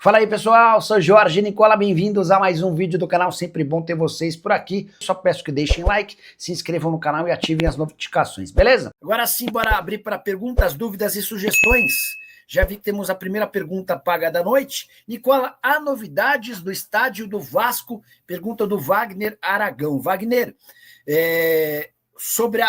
Fala aí pessoal, sou Jorge Nicola, bem-vindos a mais um vídeo do canal, sempre bom ter vocês por aqui. Só peço que deixem like, se inscrevam no canal e ativem as notificações, beleza? Agora sim, bora abrir para perguntas, dúvidas e sugestões. Já vi que temos a primeira pergunta paga da noite. Nicola, há novidades do estádio do Vasco? Pergunta do Wagner Aragão. Wagner, sobre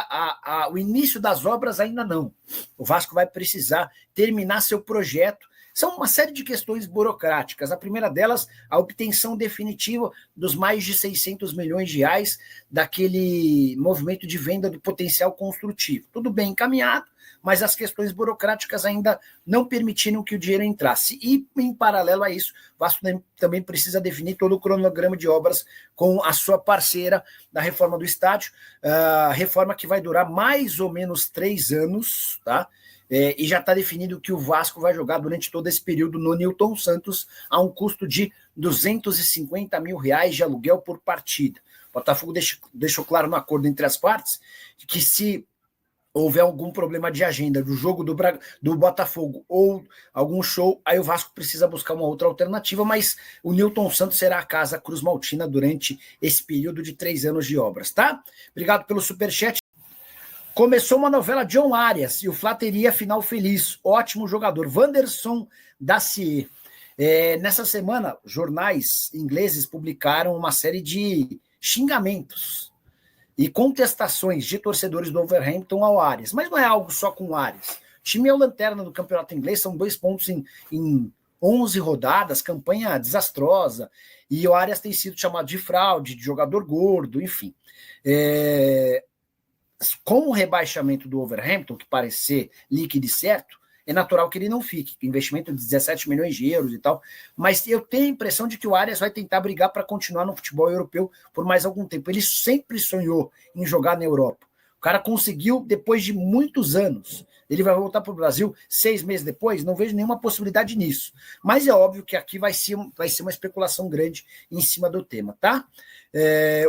o início das obras ainda não. O Vasco vai precisar terminar seu projeto. São uma série de questões burocráticas. A primeira delas, a obtenção definitiva dos mais de 600 milhões de reais daquele movimento de venda do potencial construtivo. Tudo bem encaminhado, mas as questões burocráticas ainda não permitiram que o dinheiro entrasse. E, em paralelo a isso, o Vasco também precisa definir todo o cronograma de obras com a sua parceira da reforma do estádio, reforma que vai durar mais ou menos 3 anos, tá? E já está definido que o Vasco vai jogar durante todo esse período no Newton Santos a um custo de 250 mil reais de aluguel por partida. O Botafogo deixou claro no acordo entre as partes que se houver algum problema de agenda do jogo do Botafogo ou algum show, aí o Vasco precisa buscar uma outra alternativa, mas o Newton Santos será a casa Cruz Maltina durante esse período de 3 anos de obras, tá? Obrigado pelo superchat. Começou uma novela John Arias e o Fla teria final feliz. Ótimo jogador. Wanderson Dacier. Nessa semana, jornais ingleses publicaram uma série de xingamentos e contestações de torcedores do Wolverhampton ao Arias. Mas não é algo só com o Arias. O time é o lanterna do campeonato inglês, são 2 pontos em 11 rodadas, campanha desastrosa. E o Arias tem sido chamado de fraude, de jogador gordo, enfim. Com o rebaixamento do Wolverhampton, que parece ser líquido e certo, é natural que ele não fique. Investimento de 17 milhões de euros e tal. Mas eu tenho a impressão de que o Arias vai tentar brigar para continuar no futebol europeu por mais algum tempo. Ele sempre sonhou em jogar na Europa. O cara conseguiu depois de muitos anos. Ele vai voltar para o Brasil 6 meses depois? Não vejo nenhuma possibilidade nisso. Mas é óbvio que aqui vai ser uma especulação grande em cima do tema, tá? Deixa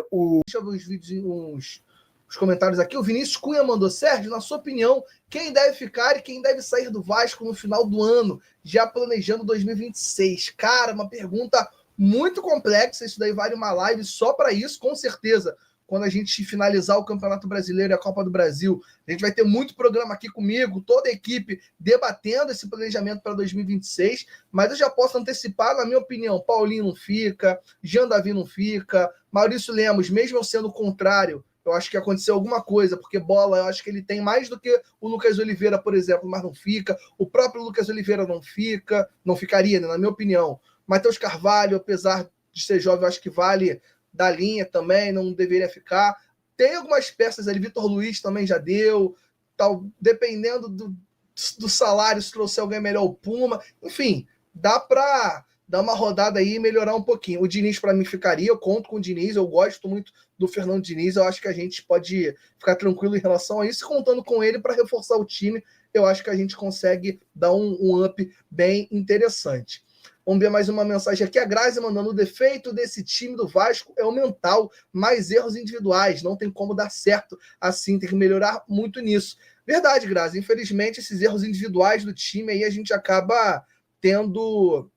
eu ver os vídeos, os comentários aqui. O Vinícius Cunha mandou: Sérgio, na sua opinião, quem deve ficar e quem deve sair do Vasco no final do ano, já planejando 2026? Cara, uma pergunta muito complexa. Isso daí vale uma live só para isso, com certeza. Quando a gente finalizar o Campeonato Brasileiro e a Copa do Brasil, a gente vai ter muito programa aqui comigo, toda a equipe debatendo esse planejamento para 2026, mas eu já posso antecipar, na minha opinião, Paulinho não fica, Jean Davi não fica, Maurício Lemos, mesmo eu sendo contrário, eu acho que aconteceu alguma coisa, porque bola, eu acho que ele tem mais do que o Lucas Oliveira, por exemplo, mas não fica. O próprio Lucas Oliveira não fica, não ficaria, né, na minha opinião. Matheus Carvalho, apesar de ser jovem, eu acho que vale da linha também, não deveria ficar. Tem algumas peças ali, Vitor Luiz também já deu, tal, dependendo do salário, se trouxer alguém melhor, o Puma. Enfim, dá para dar uma rodada aí e melhorar um pouquinho. O Diniz, para mim, ficaria. Eu conto com o Diniz. Eu gosto muito do Fernando Diniz. Eu acho que a gente pode ficar tranquilo em relação a isso. Contando com ele para reforçar o time, eu acho que a gente consegue dar um up bem interessante. Vamos ver mais uma mensagem aqui. A Grazi mandando: o defeito desse time do Vasco é o mental, mais erros individuais. Não tem como dar certo assim. Tem que melhorar muito nisso. Verdade, Grazi. Infelizmente, esses erros individuais do time aí a gente acaba tendo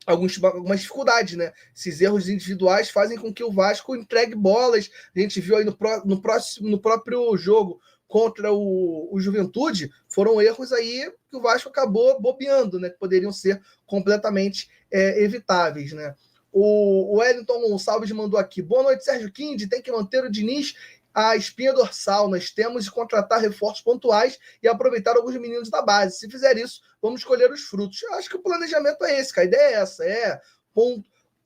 algumas dificuldades, né? Esses erros individuais fazem com que o Vasco entregue bolas. A gente viu aí no próprio jogo contra o Juventude, foram erros aí que o Vasco acabou bobeando, né? Que poderiam ser completamente evitáveis, né? O Wellington Gonçalves mandou aqui: boa noite, Sérgio Kindi, tem que manter o Diniz a espinha dorsal. Nós temos de contratar reforços pontuais e aproveitar alguns meninos da base. Se fizer isso, vamos colher os frutos. Eu acho que o planejamento é esse, a ideia é essa,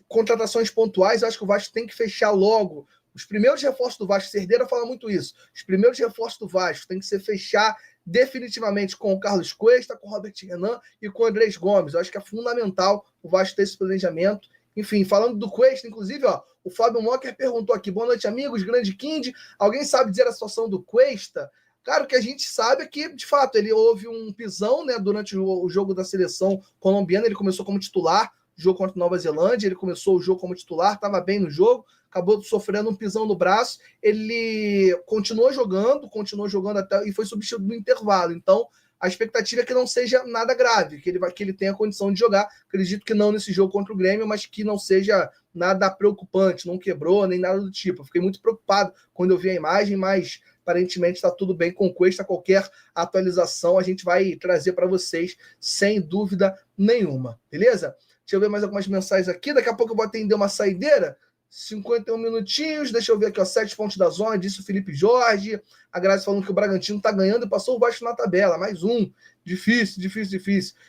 contratações pontuais. Eu acho que o Vasco tem que fechar logo. Os primeiros reforços do Vasco, Cerdeira fala muito isso, os primeiros reforços do Vasco tem que ser fechar definitivamente com o Carlos Cuesta, com o Robert Renan e com o Andrés Gomes. Eu acho que é fundamental o Vasco ter esse planejamento. Enfim, falando do Cuesta, inclusive, o Fábio Mocker perguntou aqui: boa noite, amigos, grande Kindi. Alguém sabe dizer a situação do Cuesta? Cara, o que a gente sabe é que, de fato, ele houve um pisão, né, durante o jogo da seleção colombiana. Ele começou como titular, jogo contra a Nova Zelândia, ele começou o jogo como titular, estava bem no jogo, acabou sofrendo um pisão no braço. Ele continuou jogando até e foi substituído no intervalo. Então, a expectativa é que não seja nada grave, que ele tenha condição de jogar. Acredito que não nesse jogo contra o Grêmio, mas que não seja nada preocupante, não quebrou, nem nada do tipo. Eu fiquei muito preocupado quando eu vi a imagem, mas aparentemente está tudo bem com o Cuesta. Qualquer atualização a gente vai trazer para vocês, sem dúvida nenhuma. Beleza? Deixa eu ver mais algumas mensagens aqui. Daqui a pouco eu vou atender uma saideira. 51 minutinhos. Deixa eu ver aqui, ó. 7 pontos da zona, disse o Felipe Jorge. A Grazi falando que o Bragantino tá ganhando e passou o Vasco na tabela. Mais um. Difícil.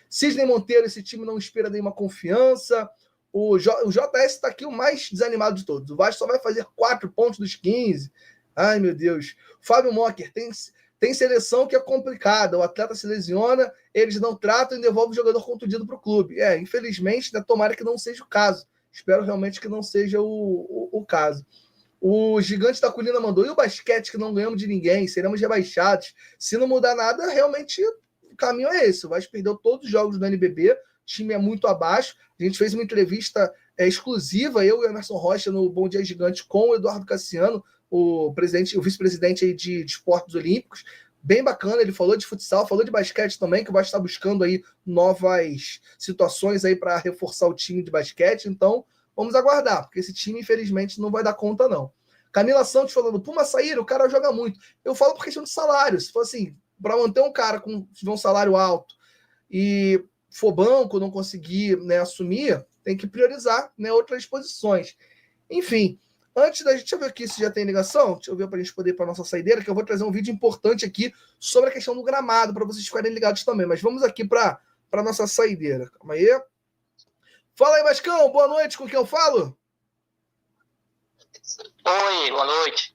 Cisne Monteiro, esse time não inspira nenhuma confiança. O JS tá aqui o mais desanimado de todos. O Vasco só vai fazer 4 pontos dos 15. Ai, meu Deus. Fábio Mocker, tem seleção que é complicada. O atleta se lesiona, eles não tratam e devolvem o jogador contundido para o clube. Infelizmente, né, tomara que não seja o caso. Espero realmente que não seja o caso. O Gigante da Colina mandou, e o basquete que não ganhamos de ninguém, seremos rebaixados. Se não mudar nada, realmente o caminho é esse. O Vasco perdeu todos os jogos do NBB, o time é muito abaixo. A gente fez uma entrevista exclusiva, eu e o Emerson Rocha, no Bom Dia Gigante, com o Eduardo Cassiano, o vice-presidente aí de esportes olímpicos. Bem bacana, ele falou de futsal, falou de basquete também, que o Vasco está buscando aí novas situações aí para reforçar o time de basquete. Então, vamos aguardar, porque esse time, infelizmente, não vai dar conta, não. Camila Santos falando, Puma sair, o cara joga muito. Eu falo por questão de salário. Se for assim, para manter um cara com um salário alto e for banco, não conseguir, né, assumir, tem que priorizar, né, outras posições. Enfim, antes da gente, deixa eu ver aqui se já tem ligação, deixa eu ver para a gente poder ir para nossa saideira, que eu vou trazer um vídeo importante aqui sobre a questão do gramado, para vocês ficarem ligados também. Mas vamos aqui para a nossa saideira. Calma aí. Fala aí, Vascão, boa noite, com quem eu falo? Oi, boa noite.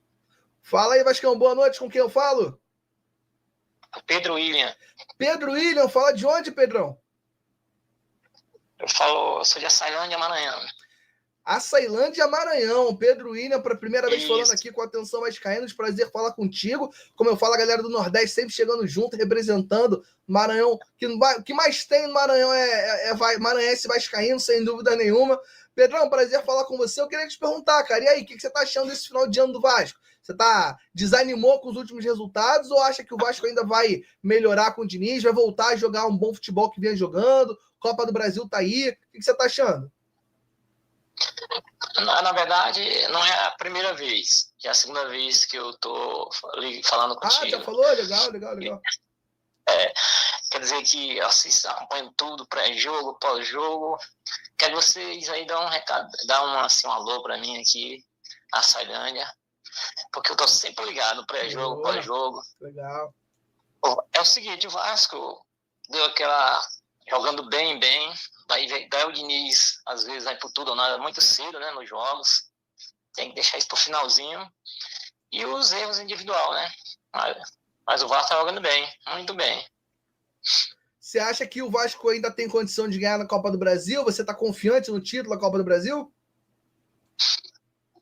Fala aí, Vascão, boa noite, com quem eu falo? Pedro William. Pedro William, fala de onde, Pedrão? Eu sou de Açailândia, Maranhão. Açailândia, Maranhão. Pedro William, para a primeira vez falando aqui com Atenção Vascaínos, prazer falar contigo. Como eu falo, a galera do Nordeste sempre chegando junto, representando Maranhão. O que mais tem no Maranhão é maranhense vascaíno, sem dúvida nenhuma. Pedrão, prazer falar com você. Eu queria te perguntar, cara, e aí, o que você está achando desse final de ano do Vasco? Você desanimou com os últimos resultados ou acha que o Vasco ainda vai melhorar com o Diniz, vai voltar a jogar um bom futebol que vinha jogando? Copa do Brasil tá aí. O que você está achando? Na verdade, não é a primeira vez. É a segunda vez que eu tô falando contigo. Já falou? Legal. Quer dizer que eu acompanho tudo, pré-jogo, pós-jogo. Quero vocês aí dar um recado, um alô para mim aqui, a Açailândia, porque eu tô sempre ligado, pré-jogo, pós-jogo. Legal. É o seguinte, o Vasco deu aquela... jogando bem, daí o Diniz, às vezes, vai por tudo ou nada muito cedo, né, nos jogos, tem que deixar isso pro finalzinho, e os erros individual, né, mas o Vasco tá jogando bem, muito bem. Você acha que o Vasco ainda tem condição de ganhar na Copa do Brasil? Você tá confiante no título da Copa do Brasil?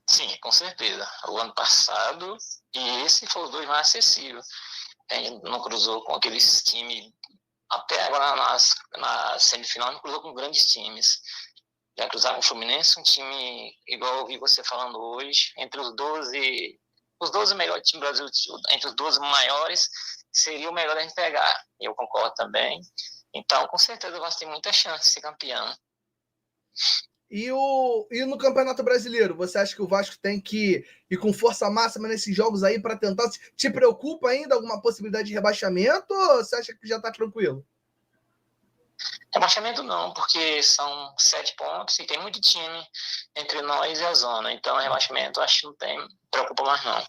Sim, com certeza. O ano passado, e esse foi os dois mais acessíveis. A gente não cruzou com aqueles times. Até agora na semifinal não cruzou com grandes times. Já cruzar com o Fluminense, um time, igual eu ouvi você falando hoje, entre os 12 melhores times do Brasil, entre os 12 maiores, seria o melhor a gente pegar. Eu concordo também. Então, com certeza, o Vasco tem muita chance de ser campeão. E no Campeonato Brasileiro, você acha que o Vasco tem que ir com força máxima nesses jogos aí para tentar... Te preocupa ainda alguma possibilidade de rebaixamento ou você acha que já está tranquilo? Rebaixamento não, porque são 7 pontos e tem muito time entre nós e a zona. Então, rebaixamento acho que não tem, preocupa mais não.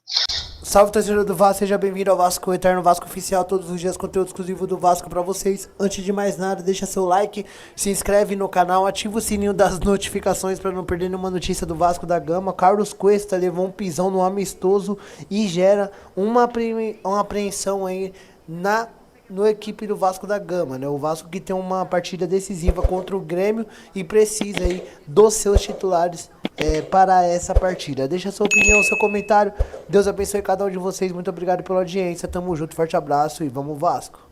Salve, torcedor do Vasco, seja bem-vindo ao Vasco, o Eterno Vasco Oficial, todos os dias conteúdo exclusivo do Vasco pra vocês. Antes de mais nada, deixa seu like, se inscreve no canal, ativa o sininho das notificações pra não perder nenhuma notícia do Vasco da Gama. Carlos Cuesta levou um pisão no amistoso e gera uma apreensão aí no equipe do Vasco da Gama, né? O Vasco que tem uma partida decisiva contra o Grêmio e precisa aí dos seus titulares para essa partida. Deixa sua opinião, seu comentário. Deus abençoe cada um de vocês. Muito obrigado pela audiência. Tamo junto, forte abraço e vamos Vasco.